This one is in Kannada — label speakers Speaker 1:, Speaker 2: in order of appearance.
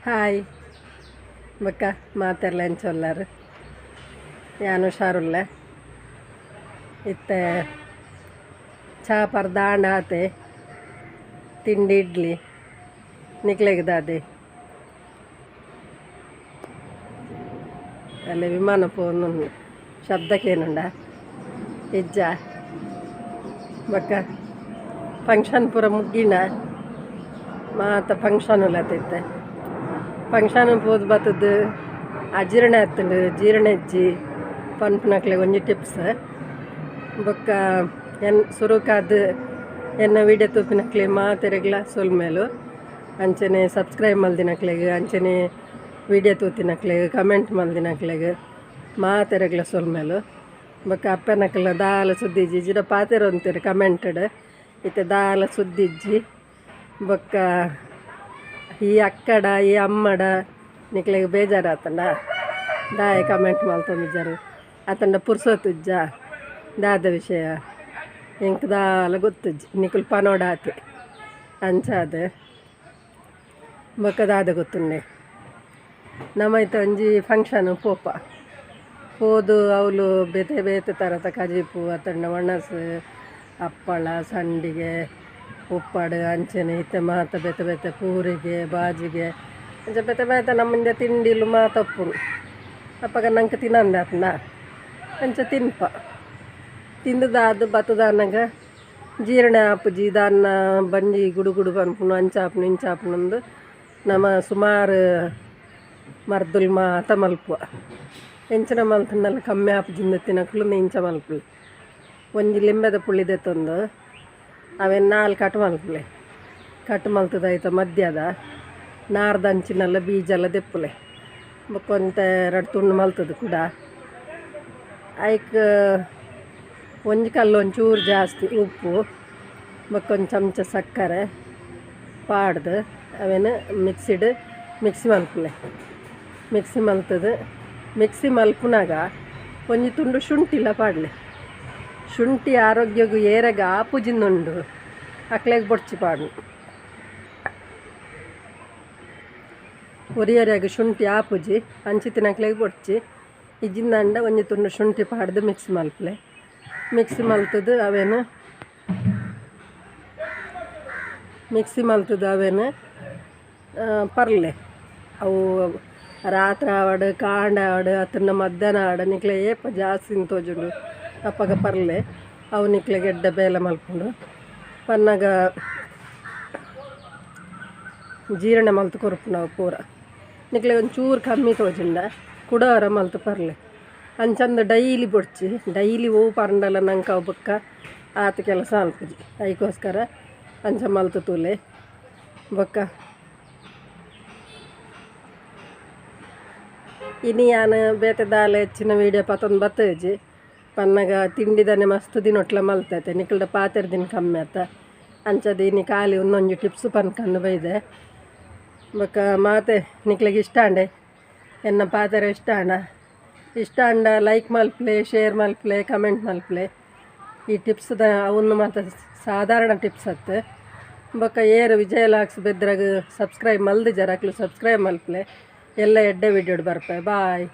Speaker 1: ಹಾಯ್ ಬಕ್ಕ ಮಾತೆಲ್ಲ ಎಂಚೊಲ್ಲಾರು ಯಾನು ಹುಷಾರುಲ್ಲ ಇತ್ತೆ ಚಾ ಪರ್ದಾಂಡ ಆತೆ ತಿಂಡಿ ಇಡ್ಲಿ ನಿಕ್ಲೆಗೆ ದಾದೆ ಅಲ್ಲೇ ವಿಮಾನ ಪೋನು ಶಬ್ದಕ್ಕೇನುಂಡ ಇಜ್ಜ ಬಕ್ಕ ಫಂಕ್ಷನ್ ಪೂರ ಮುಗ್ಗಿನ ಮಾತ ಫಂಕ್ಷನ್ ಉಲ್ಲತ್ತೈತೆ ಫಂಕ್ಷನ್ ಪೋದು ಬತ್ತದು ಅಜೀರ್ಣ ಆತಂಡು ಜೀರ್ಣ ಇಜ್ಜಿ ಪನ್ಪುನಕ್ಲೆ ಒಂಜಿ ಟಿಪ್ಸ್ ಬೊಕ್ಕ ಸುರುಕಾದ ಎನ್ನ ವೀಡಿಯೋ ತೂಪಿನಕ್ಲೆ ಮಾತೆರೆಗ್ಲ ಸೊಲ್ಮೇಲು ಅಂಚನೆ ಸಬ್ಸ್ಕ್ರೈಬ್ ಮಲ್ದಿನಕ್ಲೆಗ್ ಅಂಚನೆ ವೀಡಿಯೋ ತೂತಿನಕ್ಲೆಗ್ ಕಮೆಂಟ್ ಮಲ್ದಿನಕ್ಲೆಗ್ ಮಾತೆರೆಗ್ಲ ಸೊಲ್ಮೇಲು ಬೊಕ್ಕ ಅಪ್ಪನಕ್ಲ ದಾಲ ಸುದ್ದಿಜ್ಜಿ ಜಿಡ ಪಾತೆರ ಅಂತೀರಿ ಕಮೆಂಟೆಡ್ ಇತ್ತೆ ದಾಲ ಸುದ್ದಿಜ್ಜಿ ಬೊಕ್ಕ ಈ ಅಕ್ಕಡ ಈ ಅಮ್ಮಡ ನಿಕ್ಲೆಗೆ ಬೇಜಾರಾತಂಡ ದಾಯ ಕಮೆಂಟ್ ಮಲ್ತೊಂದಿಜ್ಜರು ಆತಂಡ ಪುರ್ಸೋತುಜ್ಜ ದಾದ ವಿಷಯ ಎಂಕ್ ದಾಲ ಗೊತ್ತುಜ್ಜಿ ನಿಕುಲ್ ಪನೋಡ ಆತಿ ಅಂಚಾದ ಬೊಕ್ಕ ದಾದ ಗೊತ್ತುಂಡೆ ನಮೈತ ಒಂಜಿ ಫಂಕ್ಷನ್ ಪೋಪ ಹೋದು ಅವಳು ಬೇತೆ ಬೇತೆ ಥರದ ಕಜಿಪು ಅತಂಡ ಒಣಸು ಹಪ್ಪಳ ಸಂಡಿಗೆ ಉಪ್ಪಾಡು ಅಂಚನೆ ಇತ್ತೆ ಮಾತ ಬೇತೆ ಬೇತೆ ಪೂರಿಗೆ ಬಾಜಿಗೆ ಅಂಚ ಬೇತೆ ಬೇತೆ ನಮ್ಮಿಂದ ತಿಂಡಿಲು ಮಾತಪ್ಪು ಅಪ್ಪಗ ನಂಗೆ ತಿನ್ನಂದಾತ್ನ ಅಂಚ ತಿನ್ಪ ತಿಂದುದಾದು ಬತ್ತದಾನಾಗ ಜೀರ್ಣ ಆಪುಜಿ ದಾನ್ನ ಬಂಜಿ ಗುಡು ಗುಡು ಪನ್ಪುನು ಅಂಚಾಪುನು ಇಂಚಾಪುನಂದು ನಮ್ಮ ಸುಮಾರು ಮರ್ದುಲ್ ಮಾತ ಮಲ್ಪುವ ಎಂಚಿನ ಮಲ್ತನ್ನೆಲ್ಲ ಕಮ್ಮಿ ಆಪುಜಿಂದ ತಿನ್ನಕ್ಲು ಇಂಚ ಮಲ್ಪುಲಿ ಒಂಜಿ ಲಿಂಬೆದ ಪುಳಿದೆ ತಂದು ಅವೇನು ನಾಲ್ ಕಟ್ ಮಲ್ತದಾಯ್ತ ಮಧ್ಯದ ನಾರ್ದ ಅಂಚಿನೆಲ್ಲ ಬೀಜ ಎಲ್ಲ ದೆಪ್ಪುಲೆ ಬೊಕ್ಕೊಂತ ಎರಡು ತುಂಡು ಮಲ್ತದು ಕೂಡ ಐಕ್ ಒಂಜಿ ಕಲ್ಲು ಒಂಚೂರು ಜಾಸ್ತಿ ಉಪ್ಪು ಬೊಕ್ಕೊಂದು ಚಮಚ ಸಕ್ಕರೆ ಪಾಡ್ದು ಅವೇನು ಮಿಕ್ಸಿ ಮಲ್ಪುಲೆ ಮಿಕ್ಸಿ ಮಲ್ತದು ಮಿಕ್ಸಿ ಮಲ್ಪುನಾಗ ಒಂಜಿ ತುಂಡು ಶುಂಠಿಲ ಪಾಡ್ಲೆ ಶುಂಠಿ ಆರೋಗ್ಯಗೂ ಏರಗ ಆಪುಜಿಂದುಂಡು ಅಕ್ಲೆಗೆ ಬೊಡ್ಚಿ ಪಾಡು ಒರಿಯರಿಯಾಗ ಶುಂಠಿ ಆಪುಜಿ ಅಂಚಿ ತಿನ್ನಕ್ಲೆಗೆ ಬೊಡ್ಚಿ ಇಜ್ಜಿಂದಂಡ ಒಂಜಿ ತುಂಡು ಶುಂಠಿ ಪಾಡ್ದು ಮಿಕ್ಸಿ ಮಲ್ತದು ಅವೇನು ಪರ್ಲೆ ಅವು ರಾತ್ರಿ ಆವಡು ಕಾಂಡ ಆವಡು ಅತನ್ನ ಮಧ್ಯಾಹ್ನ ಆಡ ನಿಕ್ಲೆ ಏಪ ಜಾಸ್ತಿ ತೋಜುಂಡು ಅಪ್ಪಗ ಪರ್ಲೆ ಅವು ನಿಕ್ಲೆ ಗೆಡ್ಡ ಬೇಲೆ ಮಲ್ಪುಂಡು ಪನ್ನಾಗ ಜೀರ್ಣ ಮಲ್ತು ಕೊರ್ಪು ನಾವು ಪೂರ ನಿಕ್ಲೆ ಒಂಚೂರು ಕಮ್ಮಿ ತೋಜುಂಡ ಕುಡವರ ಮಲ್ತು ಪರ್ಲೆ ಅಂಚಂದ ಡೈಲಿ ಬೊಡ್ಚಿ ಡೈಲಿ ಹೂ ಪರಂಡಲ್ಲ ನಂಗೆ ಅವು ಬೊಕ್ಕ ಆತ ಕೆಲಸ ಅಲ್ಪುಜಿ ಅದಕ್ಕೋಸ್ಕರ ಅಂಚ ಮಲ್ತು ತೂಲೆ ಬೊಕ್ಕ ಇನ್ನು ಯಾನು ಬೇತೆ ದಾಲ ಹೆಚ್ಚಿನ ವೀಡಿಯೋ ಪತ್ತೊಂದು ಬತ್ತೇಜಿ ಪನ್ನಗ ತಿಂಡಿದನೆ ಮಸ್ತ್ ದಿನೊಟ್ಲ ಮಲ್ತೈತೆ ನಿಕಲ್ದ ಪಾತೆರ ದಿನ ಕಮ್ಮಿ ಆತ ಅಂಚದ ಇನ್ನು ಖಾಲಿ ಒಂದೊಂದು ಟಿಪ್ಸ್ ಪನ್ಕಂಡು ಬೈದೆ ಬೊಕ್ಕ ಮಾತೆ ನಿಕ್ಲಿಗೆ ಇಷ್ಟ ಅಂಡೆ ಎನ್ನ ಪಾತೆರ ಇಷ್ಟ ಅಂಡ ಲೈಕ್ ಮಲ್ಪ್ಲೆ ಶೇರ್ ಮಲ್ಪ್ಲೆ ಕಮೆಂಟ್ ಮಲ್ಪ್ಲೆ ಈ ಟಿಪ್ಸ್ದ ಅವನು ಮಾತ ಸಾಧಾರಣ ಟಿಪ್ಸ್ ಅತ್ತೆ ಬೊಕ್ಕ ಏರು ವಿಜಯ ಲಾಕ್ಸ್ ಬೆದ್ರಾಗ ಸಬ್ಸ್ಕ್ರೈಬ್ ಮಲ್ದಿ ಜರಾಕ್ಲು ಸಬ್ಸ್ಕ್ರೈಬ್ ಮಲ್ಪ್ಲೆ ಎಲ್ಲ ಎಡ್ಡೆ ವಿಡಿಯೋಡ್ ಬರ್ಪೆ ಬಾಯ್.